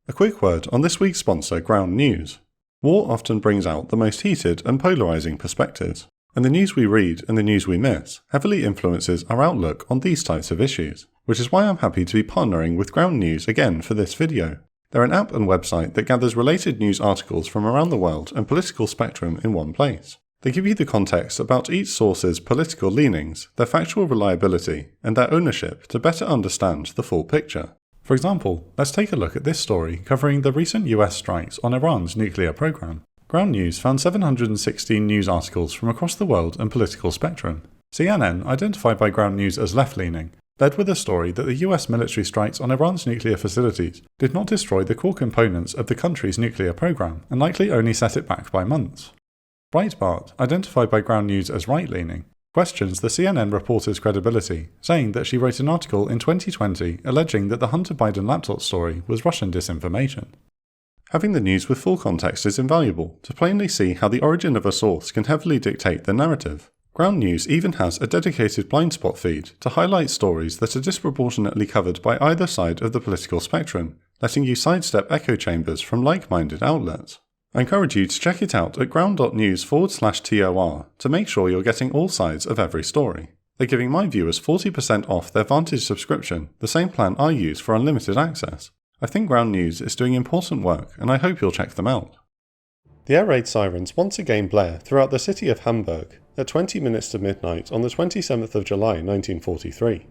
A quick word on this week's sponsor, Ground News. War often brings out the most heated and polarising perspectives, and the news we read and the news we miss heavily influences our outlook on these types of issues, which is why I'm happy to be partnering with Ground News again for this video. They're an app and website that gathers related news articles from around the world and political spectrum in one place. They give you the context about each source's political leanings, their factual reliability, and their ownership to better understand the full picture. For example, let's take a look at this story covering the recent US strikes on Iran's nuclear program. Ground News found 716 news articles from across the world and political spectrum. CNN, identified by Ground News as left-leaning, led with a story that the US military strikes on Iran's nuclear facilities did not destroy the core components of the country's nuclear program and likely only set it back by months. Breitbart, identified by Ground News as right-leaning, questions the CNN reporter's credibility, saying that she wrote an article in 2020 alleging that the Hunter Biden laptop story was Russian disinformation. Having the news with full context is invaluable to plainly see how the origin of a source can heavily dictate the narrative. Ground News even has a dedicated blind spot feed to highlight stories that are disproportionately covered by either side of the political spectrum, letting you sidestep echo chambers from like-minded outlets. I encourage you to check it out at ground.news/TOR to make sure you're getting all sides of every story. They're giving my viewers 40% off their Vantage subscription, the same plan I use for unlimited access. I think Ground News is doing important work, and I hope you'll check them out. The air raid sirens once again blare throughout the city of Hamburg at 20 minutes to midnight on the 27th of July 1943.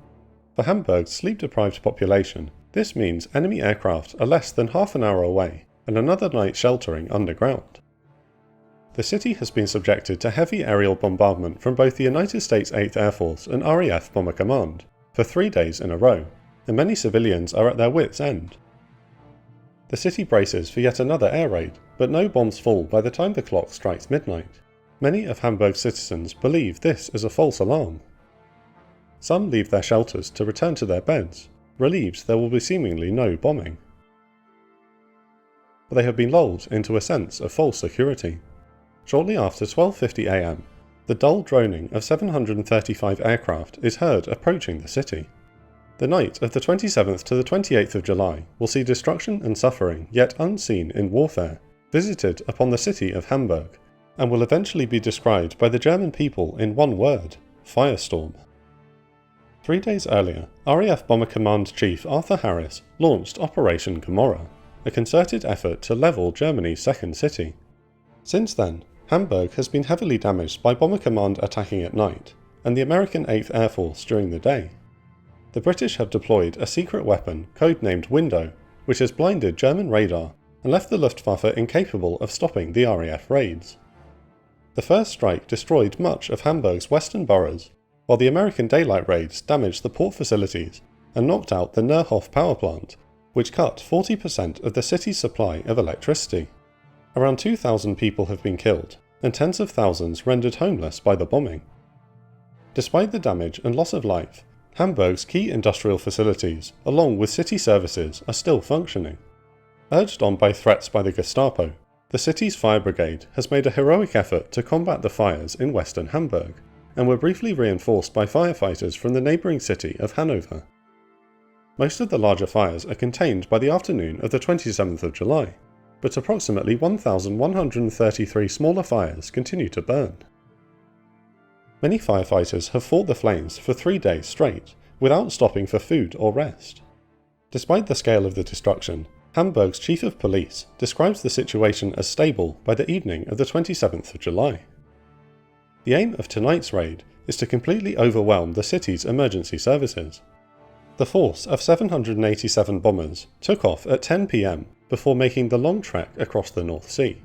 For Hamburg's sleep-deprived population, this means enemy aircraft are less than half an hour away and another night sheltering underground. The city has been subjected to heavy aerial bombardment from both the United States 8th Air Force and RAF Bomber Command for 3 days in a row, and many civilians are at their wits' end. The city braces for yet another air raid, but no bombs fall by the time the clock strikes midnight. Many of Hamburg's citizens believe this is a false alarm. Some leave their shelters to return to their beds, relieved there will be seemingly no bombing. But they have been lulled into a sense of false security. Shortly after 12:50 am, the dull droning of 735 aircraft is heard approaching the city. The night of the 27th to the 28th of July will see destruction and suffering yet unseen in warfare, visited upon the city of Hamburg, and will eventually be described by the German people in one word: Firestorm. 3 days earlier, RAF Bomber Command Chief Arthur Harris launched Operation Gomorrah, a concerted effort to level Germany's second city. Since then, Hamburg has been heavily damaged by Bomber Command attacking at night, and the American 8th Air Force during the day. The British have deployed a secret weapon codenamed Window, which has blinded German radar and left the Luftwaffe incapable of stopping the RAF raids. The first strike destroyed much of Hamburg's western boroughs, while the American daylight raids damaged the port facilities and knocked out the Neuhof power plant, which cut 40% of the city's supply of electricity. Around 2,000 people have been killed, and tens of thousands rendered homeless by the bombing. Despite the damage and loss of life, Hamburg's key industrial facilities, along with city services, are still functioning. Urged on by threats by the Gestapo, the city's fire brigade has made a heroic effort to combat the fires in western Hamburg, and were briefly reinforced by firefighters from the neighbouring city of Hanover. Most of the larger fires are contained by the afternoon of the 27th of July, but approximately 1,133 smaller fires continue to burn. Many firefighters have fought the flames for 3 days straight, without stopping for food or rest. Despite the scale of the destruction, Hamburg's chief of police describes the situation as stable by the evening of the 27th of July. The aim of tonight's raid is to completely overwhelm the city's emergency services. The force of 787 bombers took off at 10 p.m. before making the long trek across the North Sea.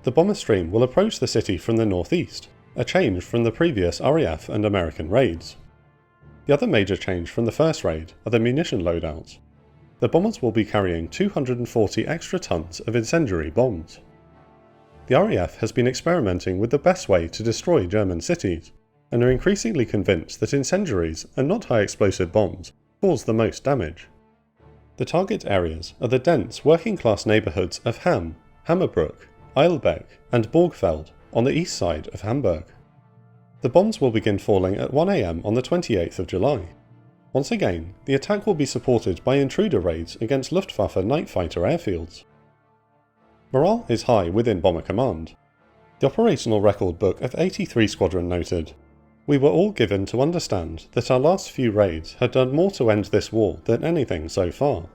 The bomber stream will approach the city from the northeast, a change from the previous RAF and American raids. The other major change from the first raid are the munition loadouts. The bombers will be carrying 240 extra tons of incendiary bombs. The RAF has been experimenting with the best way to destroy German cities, and are increasingly convinced that incendiaries and not high explosive bombs cause the most damage. The target areas are the dense working-class neighbourhoods of Hamm, Hammerbrook, Eilbeck and Borgfeld on the east side of Hamburg. The bombs will begin falling at 1 am on the 28th of July. Once again, the attack will be supported by intruder raids against Luftwaffe night fighter airfields. Morale is high within Bomber Command. The operational record book of 83 Squadron noted, "We were all given to understand that our last few raids had done more to end this war than anything so far.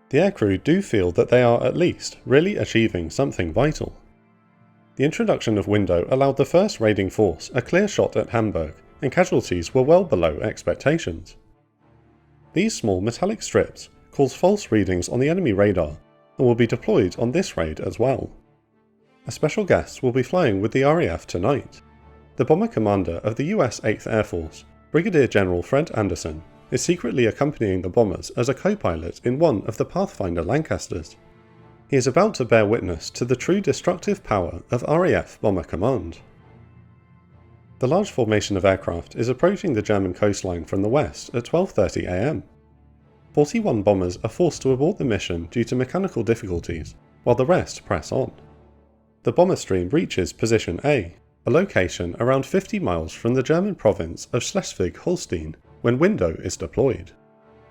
The aircrew do feel that they are at least really achieving something vital." The introduction of window allowed the first raiding force a clear shot at Hamburg, and casualties were well below expectations. These small metallic strips cause false readings on the enemy radar and will be deployed on this raid as well. A special guest will be flying with the RAF tonight. The bomber commander of the US 8th Air Force, Brigadier General Fred Anderson, is secretly accompanying the bombers as a co-pilot in one of the Pathfinder Lancasters. He is about to bear witness to the true destructive power of RAF Bomber Command. The large formation of aircraft is approaching the German coastline from the west at 12:30 am. 41 bombers are forced to abort the mission due to mechanical difficulties, while the rest press on. The bomber stream reaches Position A, a location around 50 miles from the German province of Schleswig-Holstein, when window is deployed.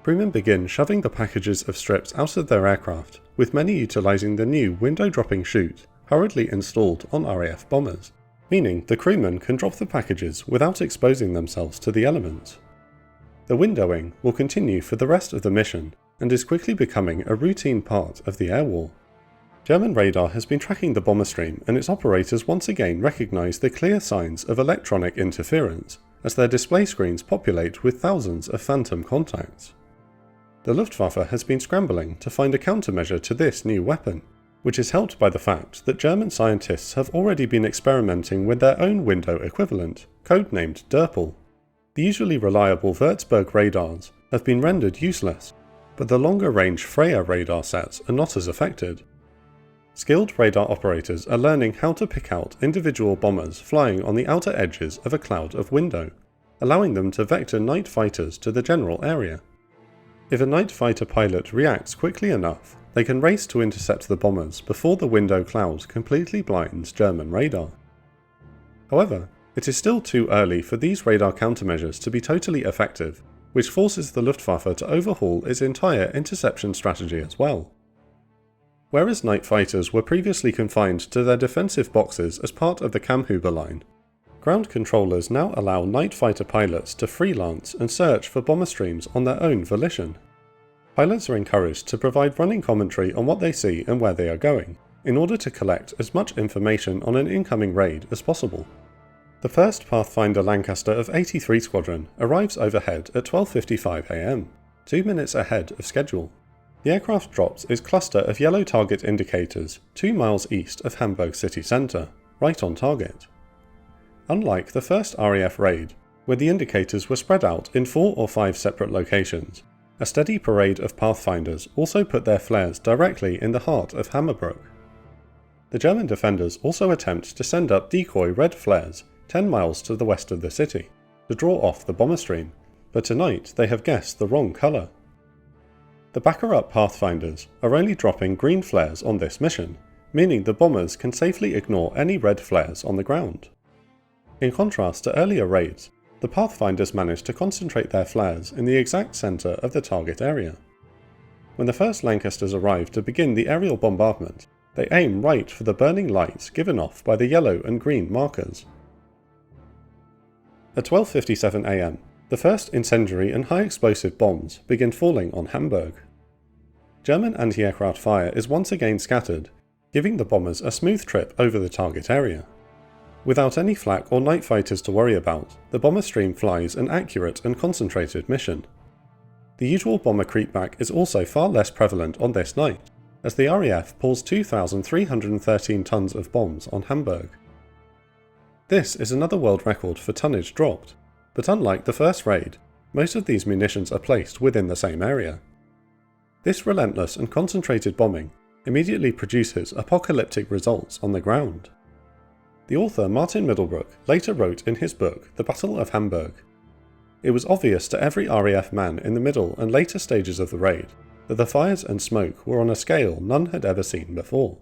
Crewmen begin shoving the packages of strips out of their aircraft, with many utilising the new window-dropping chute hurriedly installed on RAF bombers, meaning the crewmen can drop the packages without exposing themselves to the elements. The windowing will continue for the rest of the mission, and is quickly becoming a routine part of the air war. German radar has been tracking the bomber stream, and its operators once again recognise the clear signs of electronic interference, as their display screens populate with thousands of phantom contacts. The Luftwaffe has been scrambling to find a countermeasure to this new weapon, which is helped by the fact that German scientists have already been experimenting with their own window equivalent, codenamed Derpel. The usually reliable Würzburg radars have been rendered useless, but the longer-range Freya radar sets are not as affected. Skilled radar operators are learning how to pick out individual bombers flying on the outer edges of a cloud of window, allowing them to vector night fighters to the general area. If a night fighter pilot reacts quickly enough, they can race to intercept the bombers before the window cloud completely blinds German radar. However, it is still too early for these radar countermeasures to be totally effective, which forces the Luftwaffe to overhaul its entire interception strategy as well. Whereas night fighters were previously confined to their defensive boxes as part of the Kammhuber line, ground controllers now allow night fighter pilots to freelance and search for bomber streams on their own volition. Pilots are encouraged to provide running commentary on what they see and where they are going, in order to collect as much information on an incoming raid as possible. The first Pathfinder Lancaster of 83 Squadron arrives overhead at 12:55 am, 2 minutes ahead of schedule. The aircraft drops its cluster of yellow target indicators 2 miles east of Hamburg city centre, right on target. Unlike the first RAF raid, where the indicators were spread out in 4 or 5 separate locations, a steady parade of Pathfinders also put their flares directly in the heart of Hamburg. The German defenders also attempt to send up decoy red flares 10 miles to the west of the city, to draw off the bomber stream, but tonight they have guessed the wrong colour. The backer-up Pathfinders are only dropping green flares on this mission, meaning the bombers can safely ignore any red flares on the ground. In contrast to earlier raids, the Pathfinders managed to concentrate their flares in the exact centre of the target area. When the first Lancasters arrive to begin the aerial bombardment, they aim right for the burning lights given off by the yellow and green markers. At 12:57 am, the first incendiary and high-explosive bombs begin falling on Hamburg. German anti-aircraft fire is once again scattered, giving the bombers a smooth trip over the target area. Without any flak or night fighters to worry about, the bomber stream flies an accurate and concentrated mission. The usual bomber creepback is also far less prevalent on this night, as the RAF pulls 2,313 tons of bombs on Hamburg. This is another world record for tonnage dropped, but unlike the first raid, most of these munitions are placed within the same area. This relentless and concentrated bombing immediately produces apocalyptic results on the ground. The author Martin Middlebrook later wrote in his book The Battle of Hamburg, "It was obvious to every RAF man in the middle and later stages of the raid that the fires and smoke were on a scale none had ever seen before."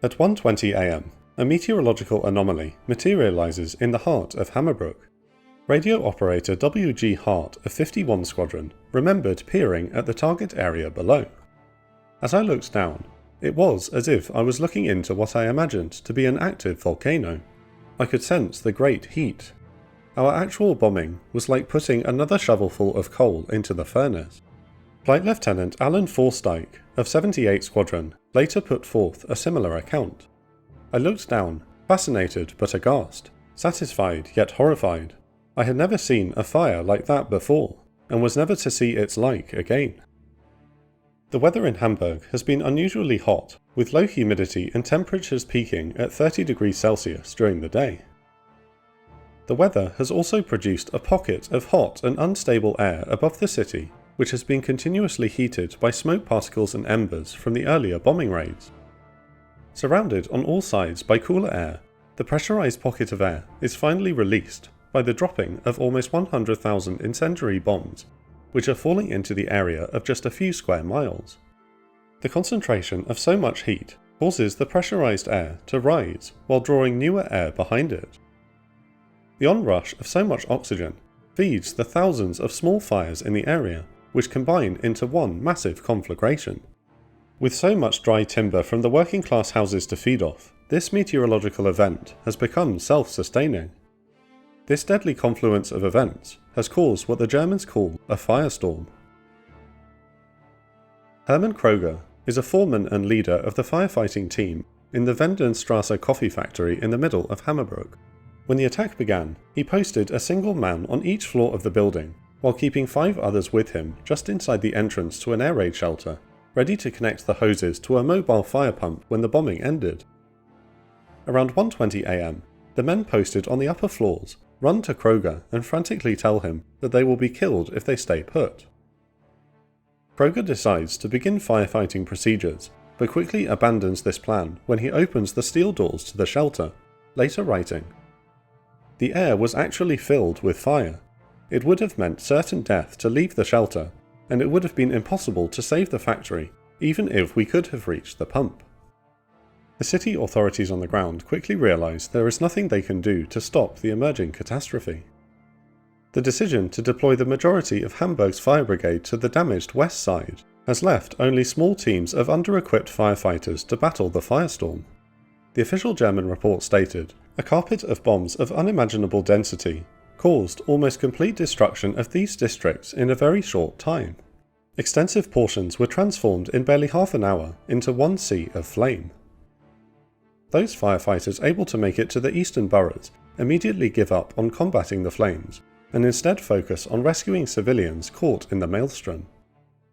At 1:20 am, a meteorological anomaly materialises in the heart of Hamburg. Radio operator W.G. Hart of 51 Squadron remembered peering at the target area below. As I looked down, it was as if I was looking into what I imagined to be an active volcano. I could sense the great heat. Our actual bombing was like putting another shovelful of coal into the furnace. Flight Lieutenant Alan Forsyth of 78 Squadron later put forth a similar account. I looked down, fascinated but aghast, satisfied yet horrified. I had never seen a fire like that before, and was never to see its like again. The weather in Hamburg has been unusually hot, with low humidity and temperatures peaking at 30 degrees Celsius during the day. The weather has also produced a pocket of hot and unstable air above the city, which has been continuously heated by smoke particles and embers from the earlier bombing raids. Surrounded on all sides by cooler air, the pressurized pocket of air is finally released by the dropping of almost 100,000 incendiary bombs, which are falling into the area of just a few square miles. The concentration of so much heat causes the pressurized air to rise while drawing newer air behind it. The onrush of so much oxygen feeds the thousands of small fires in the area, which combine into one massive conflagration. With so much dry timber from the working class houses to feed off, this meteorological event has become self-sustaining. This deadly confluence of events has caused what the Germans call a firestorm. Hermann Kroger is a foreman and leader of the firefighting team in the Wendenstrasse coffee factory in the middle of Hamburg. When the attack began, he posted a single man on each floor of the building, while keeping 5 others with him just inside the entrance to an air raid shelter, ready to connect the hoses to a mobile fire pump when the bombing ended. Around 1:20 am, the men posted on the upper floors run to Kroger and frantically tell him that they will be killed if they stay put. Kroger decides to begin firefighting procedures, but quickly abandons this plan when he opens the steel doors to the shelter, later writing, "The air was actually filled with fire. It would have meant certain death to leave the shelter, and it would have been impossible to save the factory, even if we could have reached the pump." The city authorities on the ground quickly realize there is nothing they can do to stop the emerging catastrophe. The decision to deploy the majority of Hamburg's fire brigade to the damaged west side has left only small teams of under-equipped firefighters to battle the firestorm. The official German report stated, "A carpet of bombs of unimaginable density caused almost complete destruction of these districts in a very short time. Extensive portions were transformed in barely half an hour into one sea of flame." Those firefighters able to make it to the eastern boroughs immediately give up on combating the flames, and instead focus on rescuing civilians caught in the maelstrom.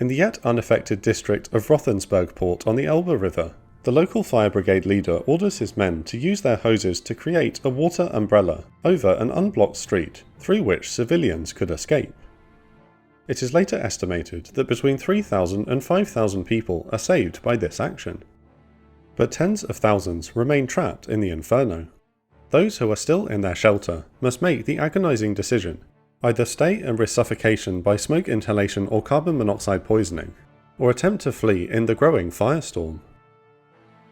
In the yet unaffected district of Rothensburg Port on the Elbe River, the local fire brigade leader orders his men to use their hoses to create a water umbrella over an unblocked street through which civilians could escape. It is later estimated that between 3,000 and 5,000 people are saved by this action. But tens of thousands remain trapped in the inferno. Those who are still in their shelter must make the agonizing decision: either stay and risk suffocation by smoke inhalation or carbon monoxide poisoning, or attempt to flee in the growing firestorm.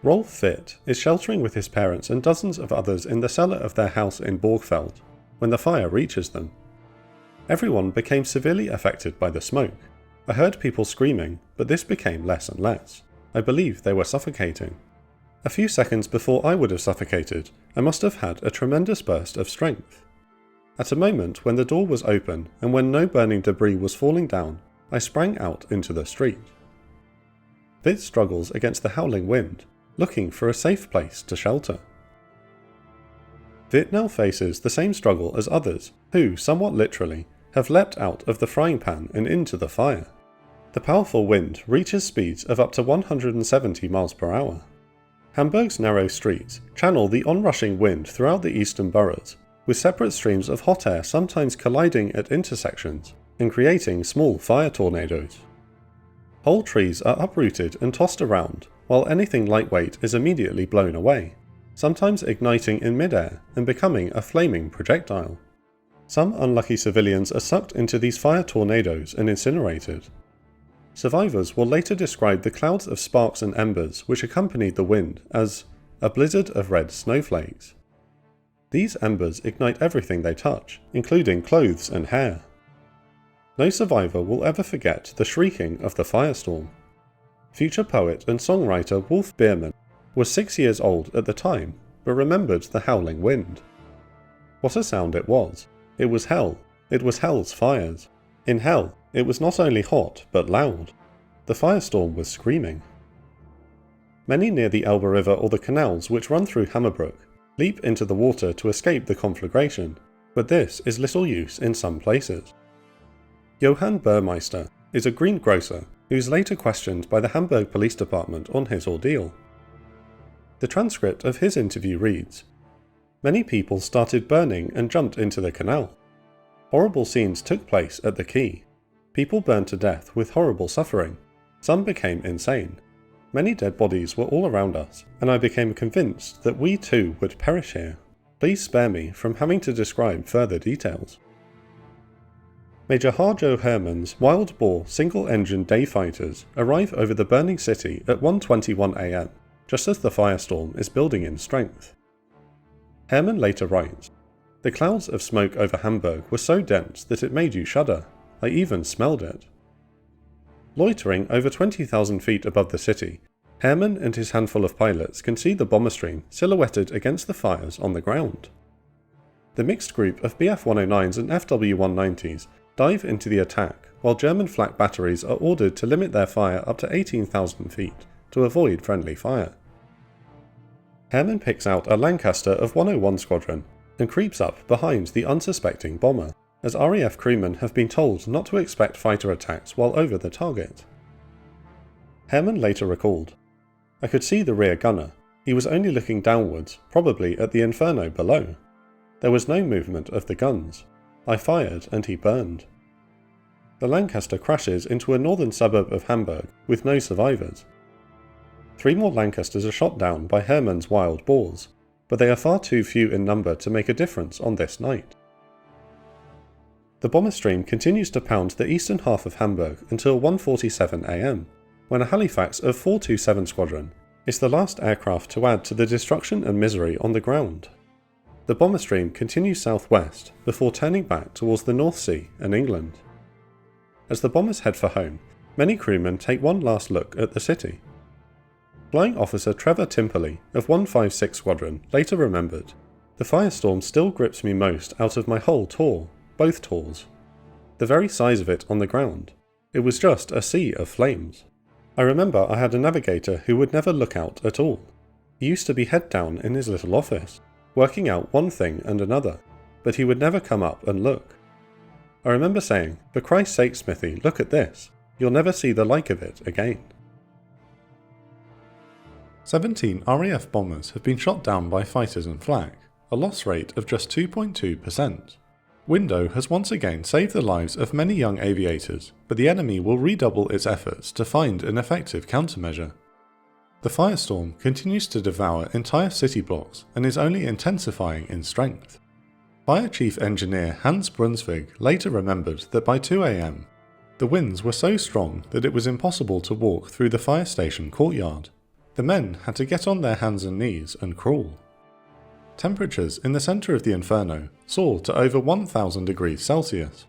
Rolf Fitt is sheltering with his parents and dozens of others in the cellar of their house in Borgfeld when the fire reaches them. Everyone became severely affected by the smoke. I heard people screaming, but this became less and less. I believe they were suffocating. A few seconds before I would have suffocated, I must have had a tremendous burst of strength. At a moment when the door was open and when no burning debris was falling down, I sprang out into the street. Fitt struggles against the howling wind, looking for a safe place to shelter. Fitt now faces the same struggle as others, who, somewhat literally, have leapt out of the frying pan and into the fire. The powerful wind reaches speeds of up to 170 miles per hour. Hamburg's narrow streets channel the onrushing wind throughout the eastern boroughs, with separate streams of hot air sometimes colliding at intersections and creating small fire tornadoes. Whole trees are uprooted and tossed around, while anything lightweight is immediately blown away, sometimes igniting in midair and becoming a flaming projectile. Some unlucky civilians are sucked into these fire tornadoes and incinerated. Survivors will later describe the clouds of sparks and embers which accompanied the wind as a blizzard of red snowflakes. These embers ignite everything they touch, including clothes and hair. No survivor will ever forget the shrieking of the firestorm. Future poet and songwriter Wolf Biermann was 6 years old at the time, but remembered the howling wind. What a sound it was! It was hell. It was hell's fires. In hell, it was not only hot, but loud. The firestorm was screaming. Many near the Elbe River or the canals which run through Hamburg leap into the water to escape the conflagration, but this is little use in some places. Johann Burmeister is a greengrocer who is later questioned by the Hamburg Police Department on his ordeal. The transcript of his interview reads, "Many people started burning and jumped into the canal. Horrible scenes took place at the quay. People burned to death with horrible suffering. Some became insane. Many dead bodies were all around us, and I became convinced that we too would perish here. Please spare me from having to describe further details." Major Harjo Hermann's wild boar single-engine day fighters arrive over the burning city at 1:21 am, just as the firestorm is building in strength. Hermann later writes, "The clouds of smoke over Hamburg were so dense that it made you shudder. I even smelled it." Loitering over 20,000 feet above the city, Hermann and his handful of pilots can see the bomber stream silhouetted against the fires on the ground. The mixed group of Bf-109s and Fw-190s dive into the attack, while German flak batteries are ordered to limit their fire up to 18,000 feet to avoid friendly fire. Hermann picks out a Lancaster of 101 Squadron and creeps up behind the unsuspecting bomber, as RAF crewmen have been told not to expect fighter attacks while over the target. Hermann later recalled, "I could see the rear gunner. He was only looking downwards, probably at the inferno below. There was no movement of the guns. I fired and he burned." The Lancaster crashes into a northern suburb of Hamburg with no survivors. 3 more Lancasters are shot down by Hermann's wild boars, but they are far too few in number to make a difference on this night. The bomber stream continues to pound the eastern half of Hamburg until 1:47 am, when a Halifax of 427 Squadron is the last aircraft to add to the destruction and misery on the ground. The bomber stream continues southwest before turning back towards the North Sea and England. As the bombers head for home, many crewmen take one last look at the city. Flying Officer Trevor Timperley of 156 Squadron later remembered, "The firestorm still grips me most out of my whole tour, both tours. The very size of it on the ground. It was just a sea of flames. I remember I had a navigator who would never look out at all. He used to be head down in his little office, working out one thing and another, but he would never come up and look. I remember saying, 'For Christ's sake, Smithy, look at this. You'll never see the like of it again.'" 17 RAF bombers have been shot down by fighters and flak, a loss rate of just 2.2%. Window has once again saved the lives of many young aviators, but the enemy will redouble its efforts to find an effective countermeasure. The firestorm continues to devour entire city blocks and is only intensifying in strength. Fire Chief Engineer Hans Brunsvig later remembered that by 2 am, the winds were so strong that it was impossible to walk through the fire station courtyard. The men had to get on their hands and knees and crawl. Temperatures in the centre of the inferno soared to over 1000 degrees Celsius.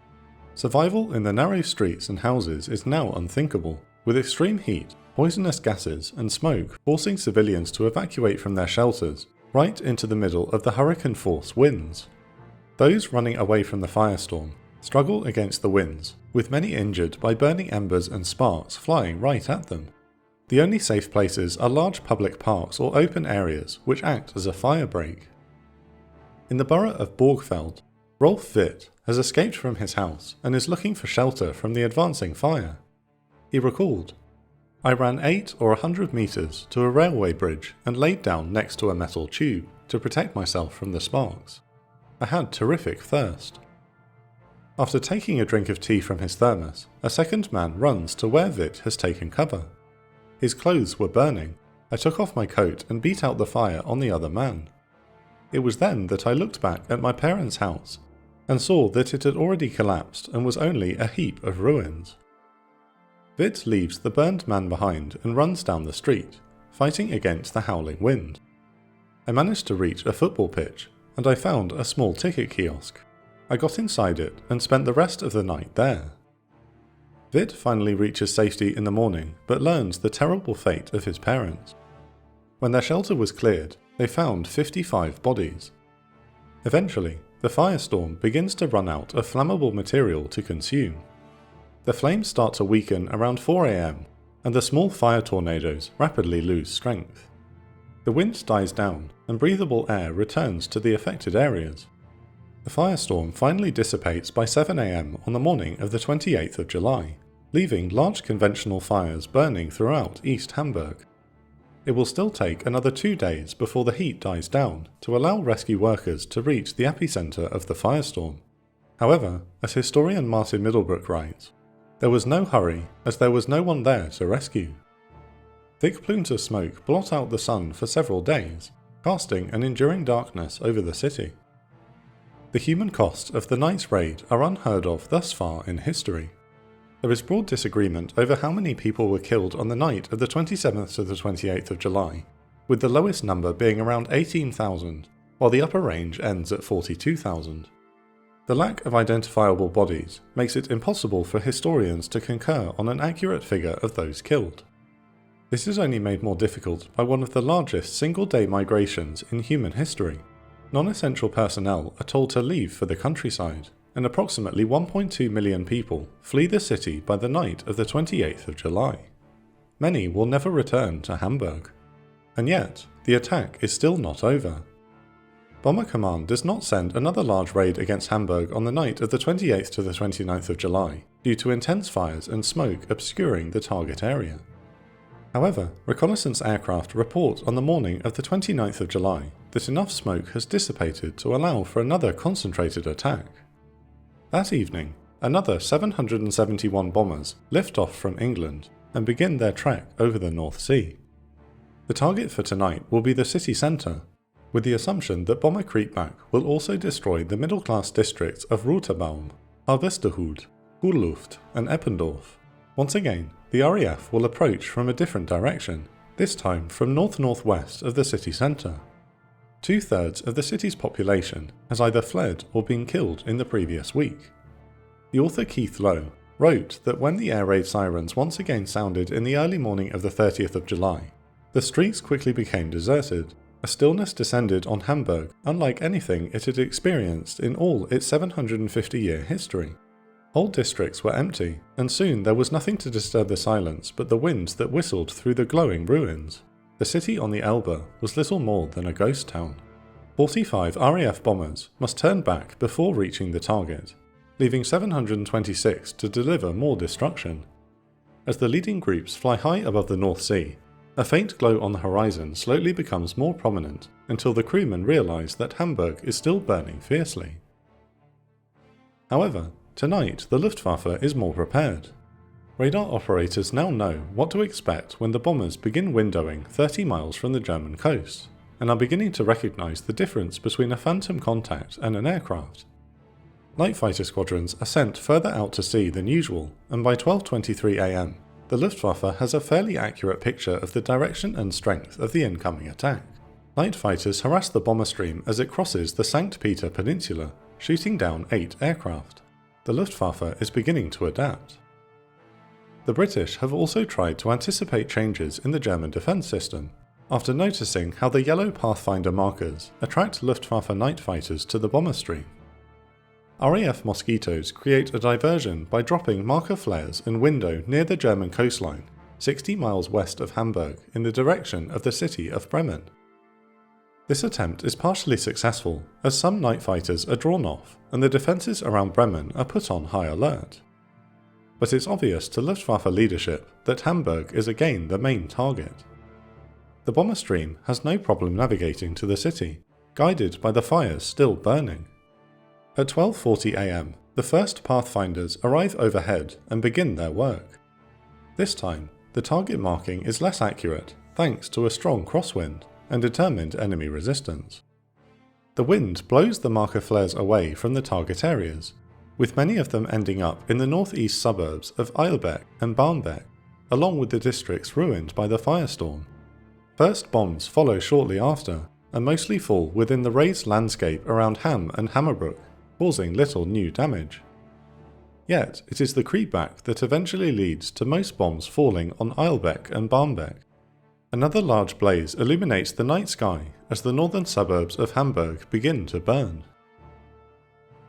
Survival in the narrow streets and houses is now unthinkable, with extreme heat, poisonous gases and smoke forcing civilians to evacuate from their shelters right into the middle of the hurricane-force winds. Those running away from the firestorm struggle against the winds, with many injured by burning embers and sparks flying right at them. The only safe places are large public parks or open areas which act as a fire break. In the borough of Borgfeld, Rolf Witt has escaped from his house and is looking for shelter from the advancing fire. He recalled, "I ran 8 or 100 meters to a railway bridge and laid down next to a metal tube to protect myself from the sparks. I had terrific thirst." After taking a drink of tea from his thermos, a second man runs to where Witt has taken cover. His clothes were burning. I took off my coat and beat out the fire on the other man. It was then that I looked back at my parents' house and saw that it had already collapsed and was only a heap of ruins. Witt leaves the burned man behind and runs down the street, fighting against the howling wind. I managed to reach a football pitch and I found a small ticket kiosk. I got inside it and spent the rest of the night there. Vid finally reaches safety in the morning, but learns the terrible fate of his parents. When their shelter was cleared, they found 55 bodies. Eventually, the firestorm begins to run out of flammable material to consume. The flames start to weaken around 4 AM, and the small fire tornadoes rapidly lose strength. The wind dies down, and breathable air returns to the affected areas. The firestorm finally dissipates by 7 AM on the morning of the 28th of July, leaving large conventional fires burning throughout East Hamburg. It will still take another 2 days before the heat dies down to allow rescue workers to reach the epicenter of the firestorm. However, as historian Martin Middlebrook writes, there was no hurry as there was no one there to rescue. Thick plumes of smoke blot out the sun for several days, casting an enduring darkness over the city. The human costs of the night's raid are unheard of thus far in history. There is broad disagreement over how many people were killed on the night of the 27th to the 28th of July, with the lowest number being around 18,000, while the upper range ends at 42,000. The lack of identifiable bodies makes it impossible for historians to concur on an accurate figure of those killed. This is only made more difficult by one of the largest single-day migrations in human history. Non-essential personnel are told to leave for the countryside, and approximately 1.2 million people flee the city by the night of the 28th of July. Many will never return to Hamburg. And yet, the attack is still not over. Bomber Command does not send another large raid against Hamburg on the night of the 28th to the 29th of July, due to intense fires and smoke obscuring the target area. However, reconnaissance aircraft report on the morning of the 29th of July that enough smoke has dissipated to allow for another concentrated attack. That evening, another 771 bombers lift off from England and begin their trek over the North Sea. The target for tonight will be the city centre, with the assumption that bomber creepback will also destroy the middle-class districts of Roterbaum, Harvesterhude, Hohlluft and Eppendorf. Once again, the RAF will approach from a different direction, this time from north-northwest of the city centre. 2/3 of the city's population has either fled or been killed in the previous week. The author Keith Lowe wrote that when the air raid sirens once again sounded in the early morning of the 30th of July, the streets quickly became deserted. A stillness descended on Hamburg unlike anything it had experienced in all its 750-year history. Whole districts were empty, and soon there was nothing to disturb the silence but the winds that whistled through the glowing ruins. The city on the Elbe was little more than a ghost town. 45 RAF bombers must turn back before reaching the target, leaving 726 to deliver more destruction. As the leading groups fly high above the North Sea, a faint glow on the horizon slowly becomes more prominent until the crewmen realise that Hamburg is still burning fiercely. However, tonight the Luftwaffe is more prepared. Radar operators now know what to expect when the bombers begin windowing 30 miles from the German coast, and are beginning to recognise the difference between a phantom contact and an aircraft. Night fighter squadrons are sent further out to sea than usual, and by 12:23 AM, the Luftwaffe has a fairly accurate picture of the direction and strength of the incoming attack. Night fighters harass the bomber stream as it crosses the St. Peter Peninsula, shooting down 8 aircraft. The Luftwaffe is beginning to adapt. The British have also tried to anticipate changes in the German defence system, after noticing how the yellow Pathfinder markers attract Luftwaffe night fighters to the bomber stream. RAF Mosquitoes create a diversion by dropping marker flares and window near the German coastline, 60 miles west of Hamburg in the direction of the city of Bremen. This attempt is partially successful, as some night fighters are drawn off and the defences around Bremen are put on high alert. But it's obvious to Luftwaffe leadership that Hamburg is again the main target. The bomber stream has no problem navigating to the city, guided by the fires still burning. At 12:40 AM, the first Pathfinders arrive overhead and begin their work. This time, the target marking is less accurate thanks to a strong crosswind and determined enemy resistance. The wind blows the marker flares away from the target areas, with many of them ending up in the northeast suburbs of Eilbeck and Barmbek, along with the districts ruined by the firestorm. First bombs follow shortly after, and mostly fall within the raised landscape around Hamm and Hammerbrook, causing little new damage. Yet, it is the creepback that eventually leads to most bombs falling on Eilbeck and Barmbek. Another large blaze illuminates the night sky as the northern suburbs of Hamburg begin to burn.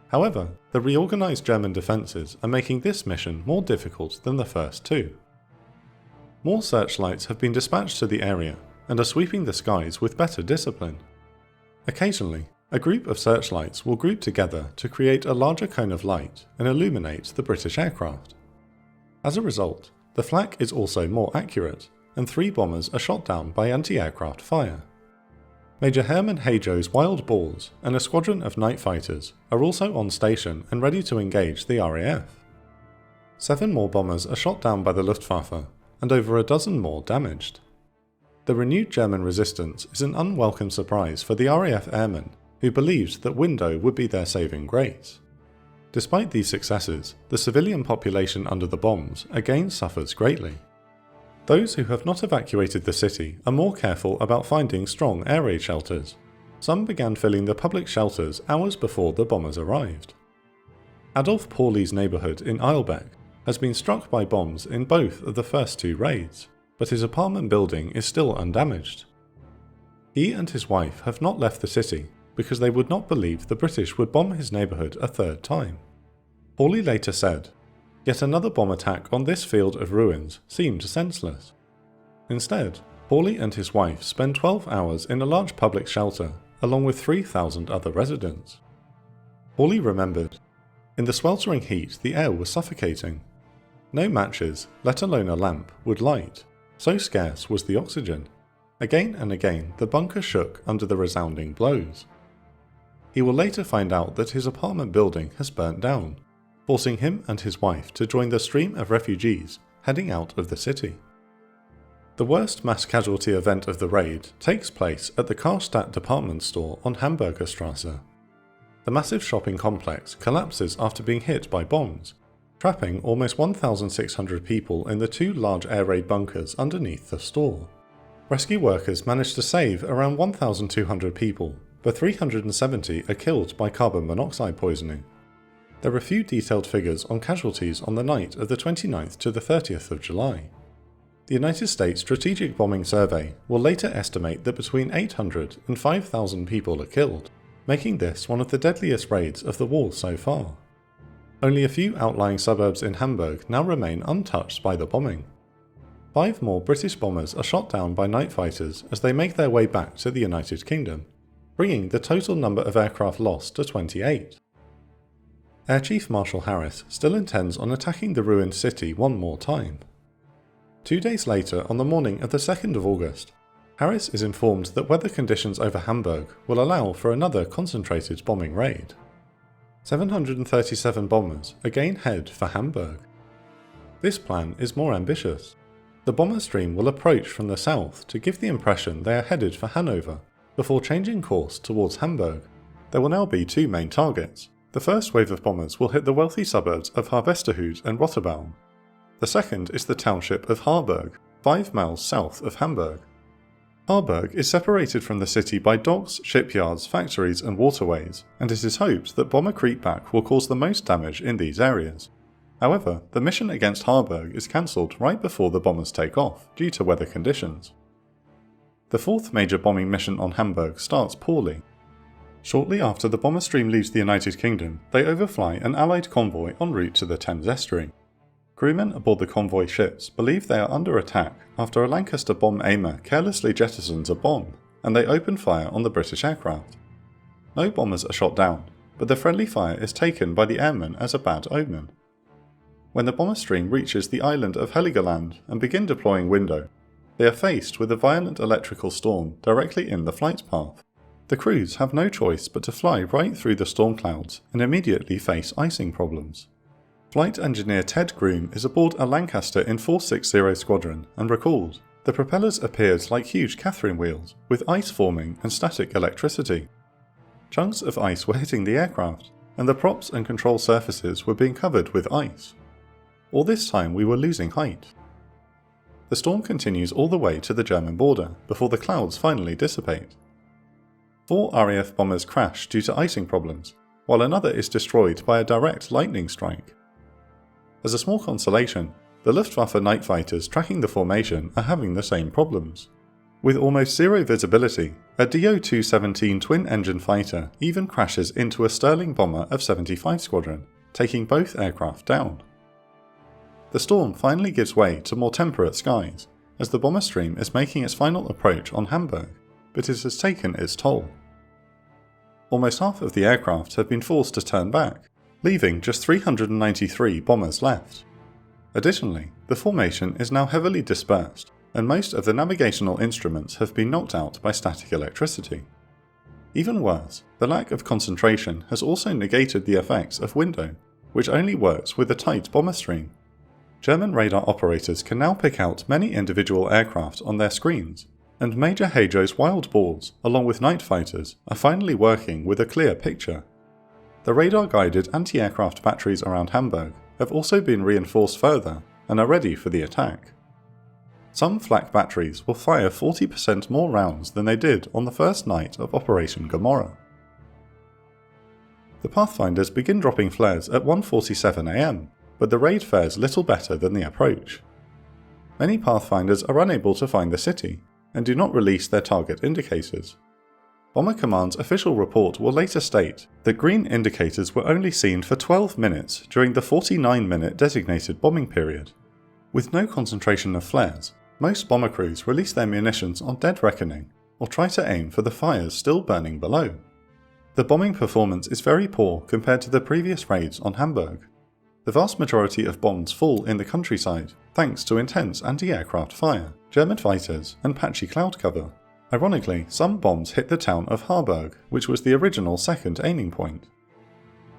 However, the reorganized German defences are making this mission more difficult than the first two. More searchlights have been dispatched to the area and are sweeping the skies with better discipline. Occasionally, a group of searchlights will group together to create a larger cone of light and illuminate the British aircraft. As a result, the flak is also more accurate, and 3 bombers are shot down by anti-aircraft fire. Major Hermann Hajo's Wild Boars and a squadron of night fighters are also on station and ready to engage the RAF. 7 more bombers are shot down by the Luftwaffe, and over a dozen more damaged. The renewed German resistance is an unwelcome surprise for the RAF airmen, who believed that Window would be their saving grace. Despite these successes, the civilian population under the bombs again suffers greatly. Those who have not evacuated the city are more careful about finding strong air raid shelters. Some began filling the public shelters hours before the bombers arrived. Adolf Pauli's neighbourhood in Eilbeck has been struck by bombs in both of the first 2 raids, but his apartment building is still undamaged. He and his wife have not left the city because they would not believe the British would bomb his neighbourhood a 3rd time. Pauli later said, "Yet another bomb attack on this field of ruins seemed senseless." Instead, Pauli and his wife spend 12 hours in a large public shelter along with 3,000 other residents. Pauli remembered, "In the sweltering heat the air was suffocating. No matches, let alone a lamp, would light, so scarce was the oxygen. Again and again the bunker shook under the resounding blows." He will later find out that his apartment building has burnt down, forcing him and his wife to join the stream of refugees heading out of the city. The worst mass casualty event of the raid takes place at the Karstadt department store on Hamburger Straße. The massive shopping complex collapses after being hit by bombs, trapping almost 1,600 people in the 2 large air raid bunkers underneath the store. Rescue workers managed to save around 1,200 people, but 370 are killed by carbon monoxide poisoning. There are few detailed figures on casualties on the night of the 29th to the 30th of July. The United States Strategic Bombing Survey will later estimate that between 800 and 5,000 people are killed, making this one of the deadliest raids of the war so far. Only a few outlying suburbs in Hamburg now remain untouched by the bombing. 5 more British bombers are shot down by night fighters as they make their way back to the United Kingdom, bringing the total number of aircraft lost to 28. Air Chief Marshal Harris still intends on attacking the ruined city one more time. 2 days later, on the morning of the 2nd of August, Harris is informed that weather conditions over Hamburg will allow for another concentrated bombing raid. 737 bombers again head for Hamburg. This plan is more ambitious. The bomber stream will approach from the south to give the impression they are headed for Hanover, before changing course towards Hamburg. There will now be 2 main targets. The first wave of bombers will hit the wealthy suburbs of Harvesterhut and Rotterbaum. The second is the township of Harburg, 5 miles south of Hamburg. Harburg is separated from the city by docks, shipyards, factories and waterways, and it is hoped that bomber creepback will cause the most damage in these areas. However, the mission against Harburg is cancelled right before the bombers take off, due to weather conditions. The 4th major bombing mission on Hamburg starts poorly. Shortly after the bomber stream leaves the United Kingdom, they overfly an Allied convoy en route to the Thames estuary. Crewmen aboard the convoy ships believe they are under attack after a Lancaster bomb aimer carelessly jettisons a bomb, and they open fire on the British aircraft. No bombers are shot down, but the friendly fire is taken by the airmen as a bad omen. When the bomber stream reaches the island of Heligoland and begin deploying Window, they are faced with a violent electrical storm directly in the flight path. The crews have no choice but to fly right through the storm clouds and immediately face icing problems. Flight engineer Ted Groom is aboard a Lancaster in 460 Squadron and recalled, "The propellers appeared like huge Catherine wheels, with ice forming and static electricity. Chunks of ice were hitting the aircraft, and the props and control surfaces were being covered with ice. All this time we were losing height." The storm continues all the way to the German border, before the clouds finally dissipate. 4 RAF bombers crash due to icing problems, while another is destroyed by a direct lightning strike. As a small consolation, the Luftwaffe night fighters tracking the formation are having the same problems. With almost zero visibility, a Do-217 twin-engine fighter even crashes into a Sterling bomber of 75 Squadron, taking both aircraft down. The storm finally gives way to more temperate skies, as the bomber stream is making its final approach on Hamburg, but it has taken its toll. Almost half of the aircraft have been forced to turn back, leaving just 393 bombers left. Additionally, the formation is now heavily dispersed, and most of the navigational instruments have been knocked out by static electricity. Even worse, the lack of concentration has also negated the effects of window, which only works with a tight bomber stream. German radar operators can now pick out many individual aircraft on their screens, and Major Hajo's wild boars, along with night fighters, are finally working with a clear picture. The radar-guided anti-aircraft batteries around Hamburg have also been reinforced further and are ready for the attack. Some flak batteries will fire 40% more rounds than they did on the first night of Operation Gomorrah. The Pathfinders begin dropping flares at 1:47 am, but the raid fares little better than the approach. Many Pathfinders are unable to find the city, and do not release their target indicators. Bomber Command's official report will later state that green indicators were only seen for 12 minutes during the 49-minute designated bombing period. With no concentration of flares, most bomber crews release their munitions on dead reckoning, or try to aim for the fires still burning below. The bombing performance is very poor compared to the previous raids on Hamburg. The vast majority of bombs fall in the countryside, thanks to intense anti-aircraft fire, German fighters, and patchy cloud cover. Ironically, some bombs hit the town of Harburg, which was the original second aiming point.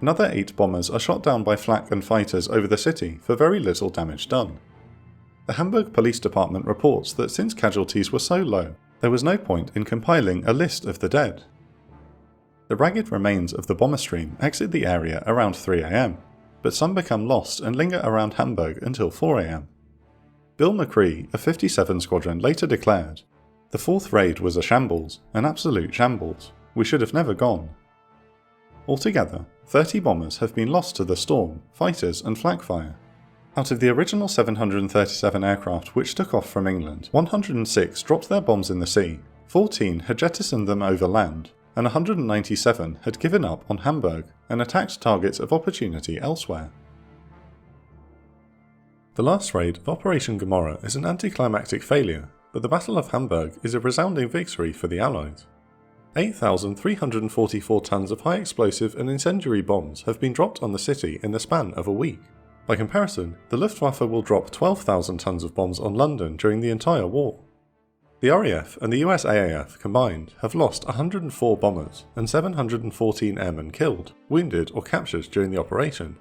Another 8 bombers are shot down by flak and fighters over the city for very little damage done. The Hamburg Police Department reports that since casualties were so low, there was no point in compiling a list of the dead. The ragged remains of the bomber stream exit the area around 3 am, but some become lost and linger around Hamburg until 4 am. Bill McCree of 57 Squadron later declared, "The 4th raid was a shambles, an absolute shambles. We should have never gone." Altogether, 30 bombers have been lost to the storm, fighters and flak fire. Out of the original 737 aircraft which took off from England, 106 dropped their bombs in the sea, 14 had jettisoned them over land, and 197 had given up on Hamburg and attacked targets of opportunity elsewhere. The last raid of Operation Gomorrah is an anticlimactic failure, but the Battle of Hamburg is a resounding victory for the Allies. 8,344 tons of high explosive and incendiary bombs have been dropped on the city in the span of a week. By comparison, the Luftwaffe will drop 12,000 tons of bombs on London during the entire war. The RAF and the US AAF combined have lost 104 bombers and 714 airmen killed, wounded or captured during the operation.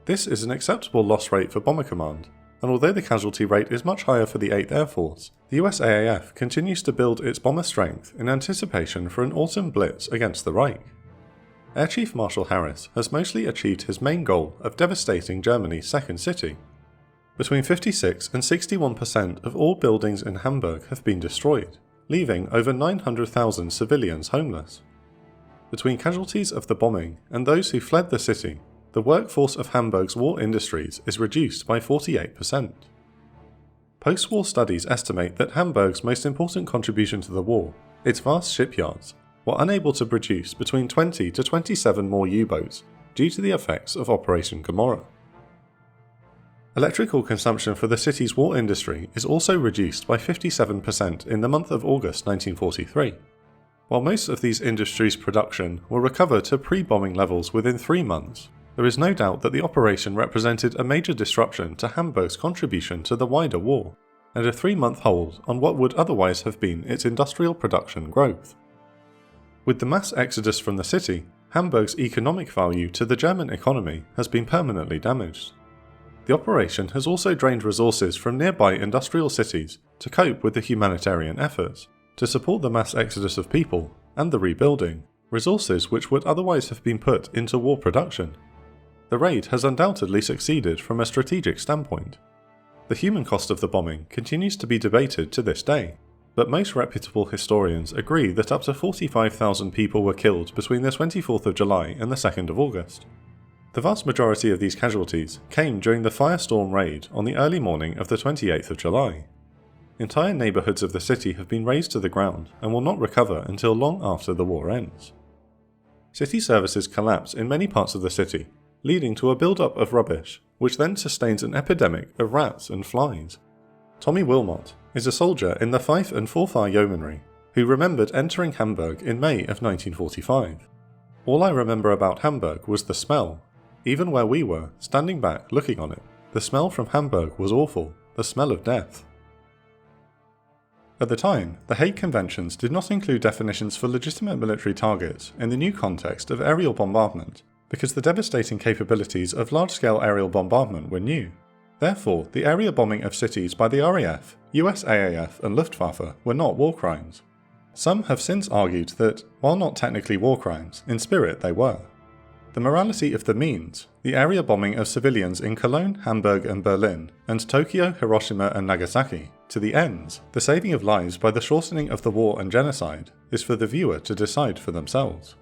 This is an acceptable loss rate for Bomber Command, and although the casualty rate is much higher for the 8th Air Force, the US AAF continues to build its bomber strength in anticipation for an autumn blitz against the Reich. Air Chief Marshal Harris has mostly achieved his main goal of devastating Germany's second city. Between 56 and 61% of all buildings in Hamburg have been destroyed, leaving over 900,000 civilians homeless. Between casualties of the bombing and those who fled the city, the workforce of Hamburg's war industries is reduced by 48%. Post-war studies estimate that Hamburg's most important contribution to the war, its vast shipyards, were unable to produce between 20 to 27 more U-boats due to the effects of Operation Gomorrah. Electrical consumption for the city's war industry is also reduced by 57% in the month of August 1943. While most of these industries' production will recover to pre-bombing levels within 3 months, there is no doubt that the operation represented a major disruption to Hamburg's contribution to the wider war, and a 3-month hold on what would otherwise have been its industrial production growth. With the mass exodus from the city, Hamburg's economic value to the German economy has been permanently damaged. The operation has also drained resources from nearby industrial cities to cope with the humanitarian efforts, to support the mass exodus of people and the rebuilding, resources which would otherwise have been put into war production. The raid has undoubtedly succeeded from a strategic standpoint. The human cost of the bombing continues to be debated to this day. but most reputable historians agree that up to 45,000 people were killed between the 24th of July and the 2nd of August. The vast majority of these casualties came during the Firestorm raid on the early morning of the 28th of July. Entire neighbourhoods of the city have been razed to the ground and will not recover until long after the war ends. City services collapse in many parts of the city, leading to a build-up of rubbish, which then sustains an epidemic of rats and flies. Tommy Wilmot is a soldier in the Fife and Forfar Yeomanry, who remembered entering Hamburg in May of 1945. All I remember about Hamburg was the smell. Even where we were, standing back looking on it, the smell from Hamburg was awful, the smell of death. At the time, the Hague Conventions did not include definitions for legitimate military targets in the new context of aerial bombardment, because the devastating capabilities of large-scale aerial bombardment were new. Therefore, the area bombing of cities by the RAF, USAAF and Luftwaffe were not war crimes. Some have since argued that, while not technically war crimes, in spirit they were. The morality of the means, the area bombing of civilians in Cologne, Hamburg and Berlin, and Tokyo, Hiroshima and Nagasaki, to the ends, the saving of lives by the shortening of the war and genocide, is for the viewer to decide for themselves.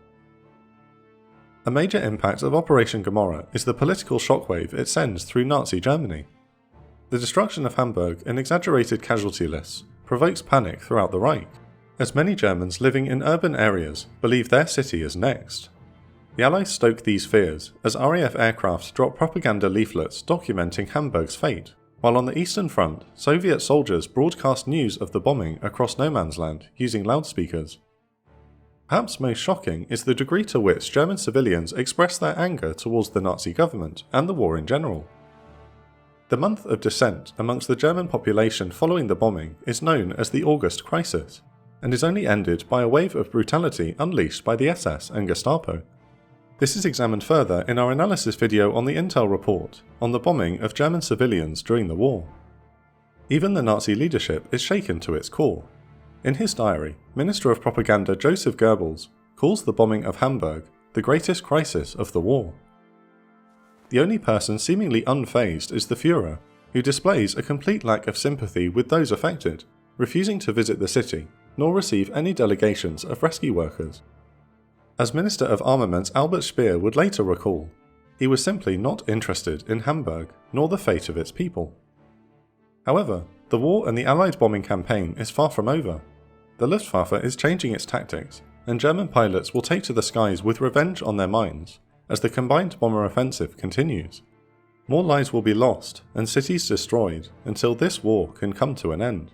A major impact of Operation Gomorrah is the political shockwave it sends through Nazi Germany. The destruction of Hamburg and exaggerated casualty lists provokes panic throughout the Reich, as many Germans living in urban areas believe their city is next. The Allies stoke these fears as RAF aircraft dropped propaganda leaflets documenting Hamburg's fate, while on the Eastern Front, Soviet soldiers broadcast news of the bombing across no man's land using loudspeakers. Perhaps most shocking is the degree to which German civilians expressed their anger towards the Nazi government and the war in general. The month of dissent amongst the German population following the bombing is known as the August Crisis, and is only ended by a wave of brutality unleashed by the SS and Gestapo. This is examined further in our analysis video on the Intel report on the bombing of German civilians during the war. Even the Nazi leadership is shaken to its core. In his diary, Minister of Propaganda Joseph Goebbels calls the bombing of Hamburg the greatest crisis of the war. The only person seemingly unfazed is the Führer, who displays a complete lack of sympathy with those affected, refusing to visit the city, nor receive any delegations of rescue workers. As Minister of Armaments Albert Speer would later recall, he was simply not interested in Hamburg, nor the fate of its people. However, the war and the Allied bombing campaign is far from over. The Luftwaffe is changing its tactics, and German pilots will take to the skies with revenge on their minds as the combined bomber offensive continues. More lives will be lost and cities destroyed until this war can come to an end.